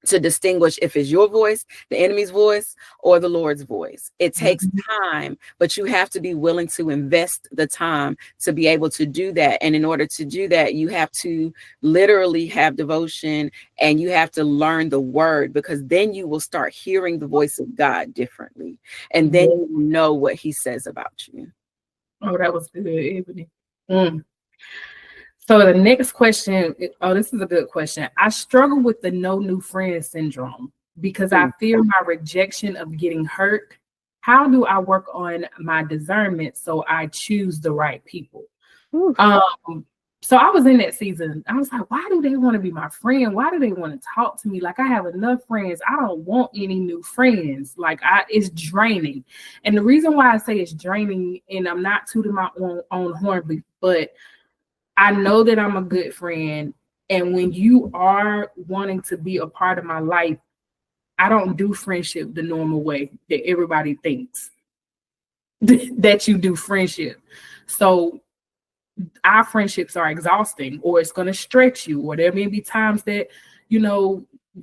to distinguish if it's your voice, the enemy's voice, or the Lord's voice. It takes time, but you have to be willing to invest the time to be able to do that. And in order to do that, you have to literally have devotion, and you have to learn the word, because then you will start hearing the voice of God differently. And then you know what he says about you. Oh, that was good, Ebony. So the next question, this is a good question. I struggle with the no new friends syndrome because I fear my rejection of getting hurt. How do I work on my discernment so I choose the right people? So I was in that season. I was like, why do they want to be my friend? Why do they want to talk to me? Like, I have enough friends. I don't want any new friends. Like, it's draining. And the reason why I say it's draining, and I'm not tooting my own horn, but I know that I'm a good friend. And when you are wanting to be a part of my life, I don't do friendship the normal way that everybody thinks that you do friendship. So our friendships are exhausting, or it's going to stretch you, or there may be times that,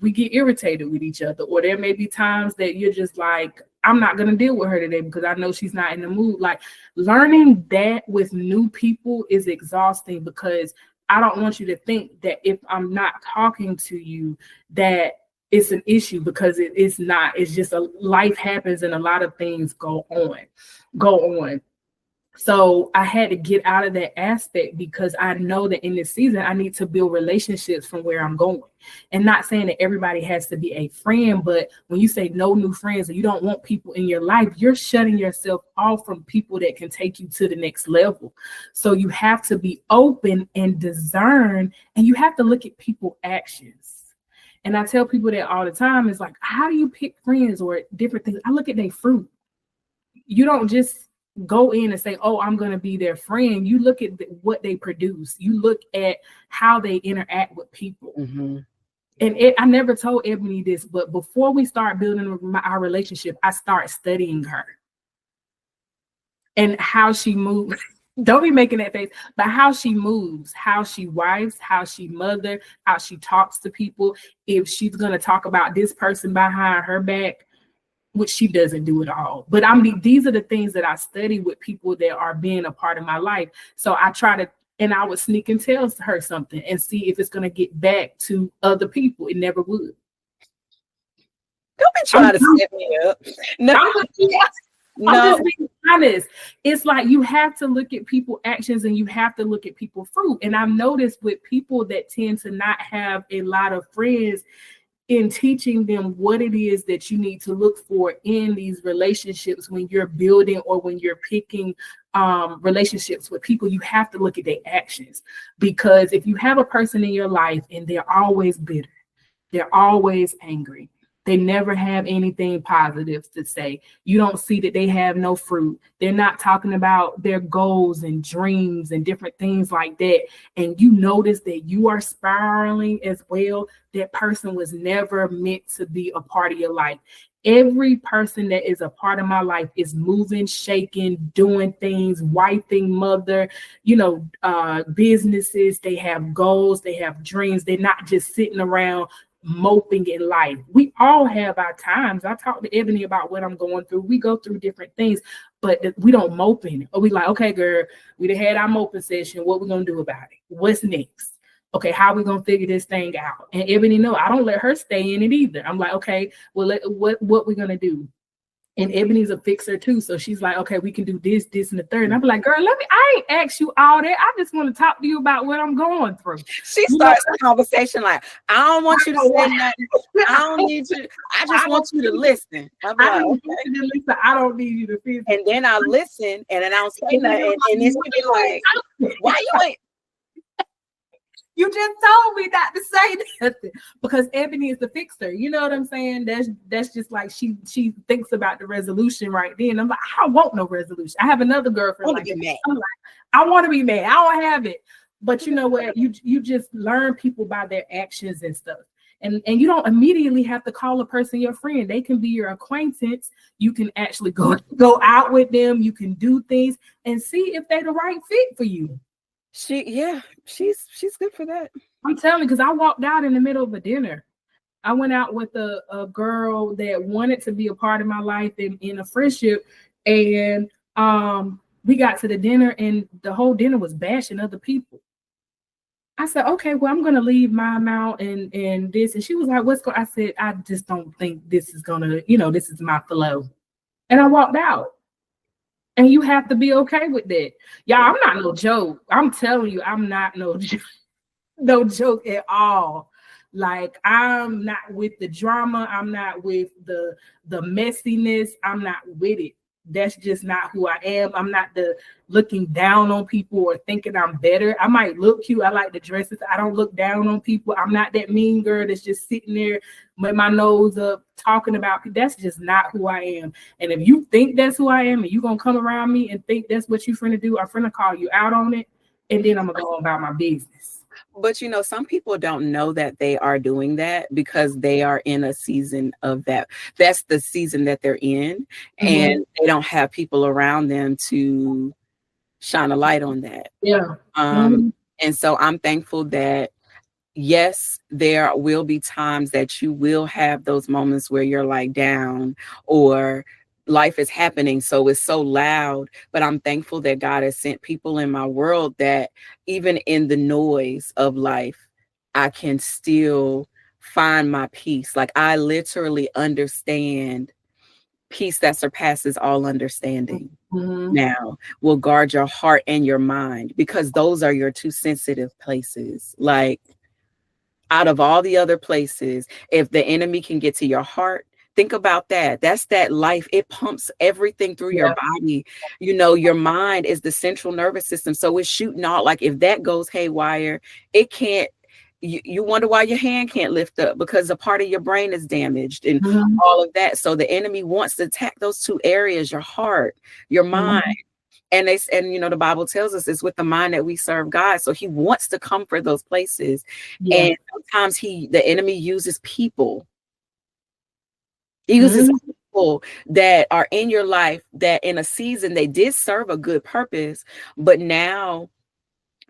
we get irritated with each other, or there may be times that you're just like, I'm not going to deal with her today because I know she's not in the mood. Like, learning that with new people is exhausting, because I don't want you to think that if I'm not talking to you, that it's an issue, because it's not. It's just life happens and a lot of things go on. So I had to get out of that aspect, because I know that in this season, I need to build relationships from where I'm going. And not saying that everybody has to be a friend, but when you say no new friends, or you don't want people in your life, you're shutting yourself off from people that can take you to the next level. So you have to be open and discern, and you have to look at people's actions. And I tell people that all the time. It's like, how do you pick friends or different things? I look at their fruit. You don't just go in and say, oh, I'm going to be their friend. You look at what they produce. You look at how they interact with people. Mm-hmm. And I never told Ebony this, but before we start building our relationship, I start studying her and how she moves. Don't be making that face, but how she moves, how she wives, how she mother, how she talks to people. If she's going to talk about this person behind her back, which she doesn't do at all. But these are the things that I study with people that are being a part of my life. So I try to, and I would sneak and tell her something and see if it's going to get back to other people. It never would. Don't be trying to set me up. No. I'm just being honest. It's like, you have to look at people's actions and you have to look at people's fruit. And I've noticed with people that tend to not have a lot of friends, in teaching them what it is that you need to look for in these relationships when you're building or when you're picking relationships with people, you have to look at their actions. Because if you have a person in your life and they're always bitter, they're always angry, they never have anything positive to say, you don't see that they have no fruit, they're not talking about their goals and dreams and different things like that, and you notice that you are spiraling as well, that person was never meant to be a part of your life. Every person that is a part of my life is moving, shaking, doing things, wifing, mother, businesses. They have goals, they have dreams. They're not just sitting around moping in life. We all have our times. I talked to Ebony about what I'm going through. We go through different things, but we don't mope in it. Or we like, okay, girl, we done had our moping session. What we gonna do about it? What's next? Okay, how we gonna figure this thing out? And Ebony, no, I don't let her stay in it either. I'm like, okay, well, what we gonna do? And Ebony's a fixer too. So she's like, okay, we can do this, and the third. And I'm like, girl, I ain't asked you all that. I just want to talk to you about what I'm going through. She starts a conversation like, I don't want you to say nothing. I don't need you. I just want you to listen. I'm like, okay. I don't need you to feel. And then I listen and then I don't say nothing. And then she be like, why you ain't? You just told me not to say nothing, because Ebony is the fixer. You know what I'm saying? That's just like she thinks about the resolution right then. I'm like, I don't want no resolution. I have another girlfriend like that. I'm like, I want to be mad. I don't have it. But you know what? You just learn people by their actions and stuff. And you don't immediately have to call a person your friend. They can be your acquaintance. You can actually go out with them. You can do things and see if they're the right fit for you. She's good for that. I'm telling you, because I walked out in the middle of a dinner. I went out with a girl that wanted to be a part of my life in a friendship, and we got to the dinner, and the whole dinner was bashing other people. I said, okay, well, I'm gonna leave my amount and this, and she was like, what's going? I said, I just don't think this is gonna, this is my flow, and I walked out. And you have to be okay with that. Y'all, I'm not no joke. I'm telling you, I'm not no joke at all. Like, I'm not with the drama. I'm not with the messiness. I'm not with it. That's just not who I am. I'm not the looking down on people or thinking I'm better. I might look cute. I like the dresses. I don't look down on people. I'm not that mean girl that's just sitting there with my nose up talking about people. That's just not who I am. And if you think that's who I am and you're going to come around me and think that's what you're finna do, I'm finna call you out on it. And then I'm going to go about my business. But some people don't know that they are doing that because they are in a season of that. That's the season that they're in, and they don't have people around them to shine a light on that. Yeah. And so I'm thankful that yes, there will be times that you will have those moments where you're like down, or life is happening, so it's so loud. But I'm thankful that God has sent people in my world that even in the noise of life, I can still find my peace. Like, I literally understand peace that surpasses all understanding. Now will guard your heart and your mind, because those are your two sensitive places. Like, out of all the other places, if the enemy can get to your heart, think about that. That's that life. It pumps everything through your body. You know, your mind is the central nervous system. So it's shooting out. Like, if that goes haywire, it can't, you wonder why your hand can't lift up, because a part of your brain is damaged and all of that. So the enemy wants to attack those two areas, your heart, your mind. And you know, the Bible tells us it's with the mind that we serve God. So he wants to come for those places. And sometimes the enemy uses people. He uses people that are in your life that in a season they did serve a good purpose, but now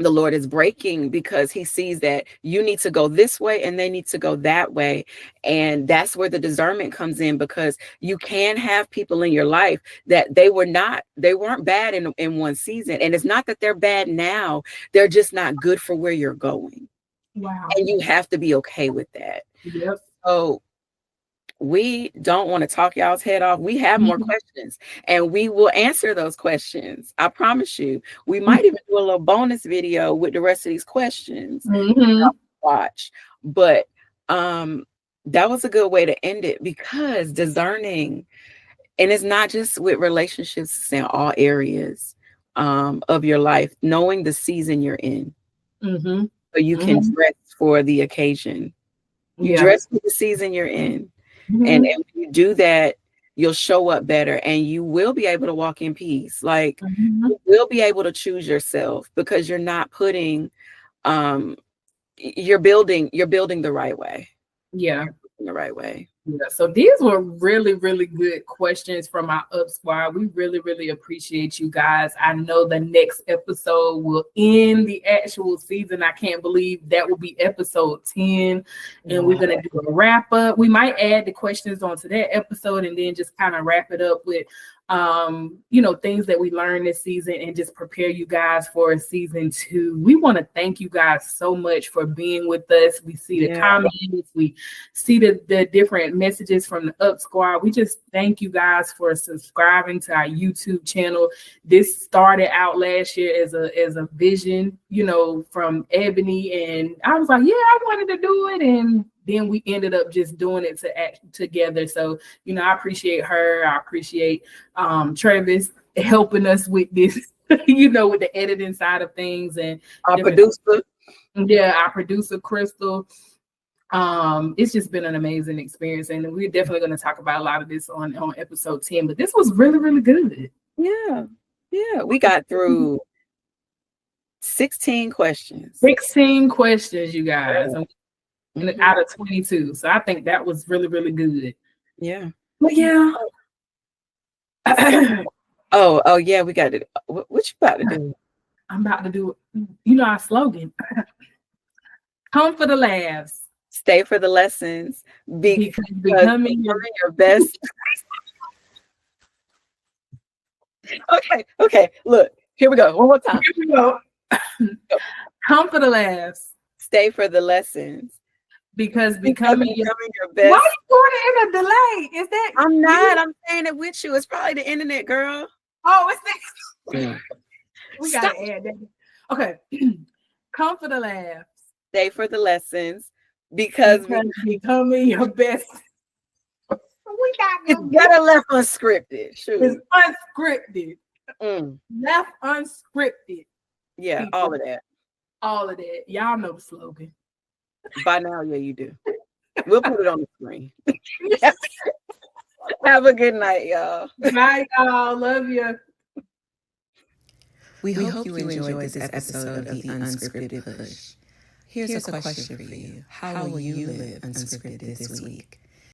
the Lord is breaking, because he sees that you need to go this way and they need to go that way. And that's where the discernment comes in, because you can have people in your life that they weren't bad in one season. And it's not that they're bad now, they're just not good for where you're going. Wow. And you have to be okay with that. Yep. So we don't want to talk y'all's head off. We have more questions, and we will answer those questions. I promise you. We might even do a little bonus video with the rest of these questions. Watch. But that was a good way to end it, because discerning, and it's not just with relationships, it's in all areas of your life, knowing the season you're in. So you can dress for the occasion. You dress for the season you're in. And when you do that, you'll show up better, and you will be able to walk in peace. Like, you will be able to choose yourself, because you're not putting, you're building the right way. The right way. So these were really, really good questions from our Up Squad. We really, really appreciate you guys. I know the next episode will end the actual season. I can't believe that will be episode 10. And we're going to do a wrap up. We might add the questions onto that episode and then just kind of wrap it up with you know, things that we learned this season, and just prepare you guys for season 2. We want to thank you guys so much for being with us. We see the comments, we see the different messages from the Up Squad. We just thank you guys for subscribing to our YouTube channel. This started out last year as a vision, you know, from Ebony, and I was like, yeah, I wanted to do it, and then we ended up just doing it to act together. So, you know, I appreciate her. I appreciate Travis helping us with this, you know, with the editing side of things. And our producer. Our producer, Crystal. It's just been an amazing experience. And we're definitely going to talk about a lot of this on episode 10. But this was really, really good. Yeah. We got through 16 questions. 16 questions, you guys. Out of 22. So I think that was really, really good. Yeah. But yeah. Oh yeah, we got it. What you about to do? I'm about to do, you know, our slogan. Come for the laughs. Stay for the lessons. Because becoming your best. Okay. Look, here we go. One more time. Here we go. Come for the laughs. Stay for the lessons. Because becoming your best. Why are you doing it in a delay? Is that? I'm not. I'm saying it with you. It's probably the internet, girl. Oh, it's that. We got to add that. Okay. Come for the laughs. Stay for the lessons. Because becoming your best. We got it's better left unscripted. Sure. It's unscripted. Left unscripted. Yeah, all of that. All of that. Y'all know the slogan. By now, yeah, you do. We'll put it on the screen. Have a good night, y'all. Bye, y'all. Love you. We hope you enjoyed this episode of the Unscripted Push. Here's a question for you. How will you live unscripted this week?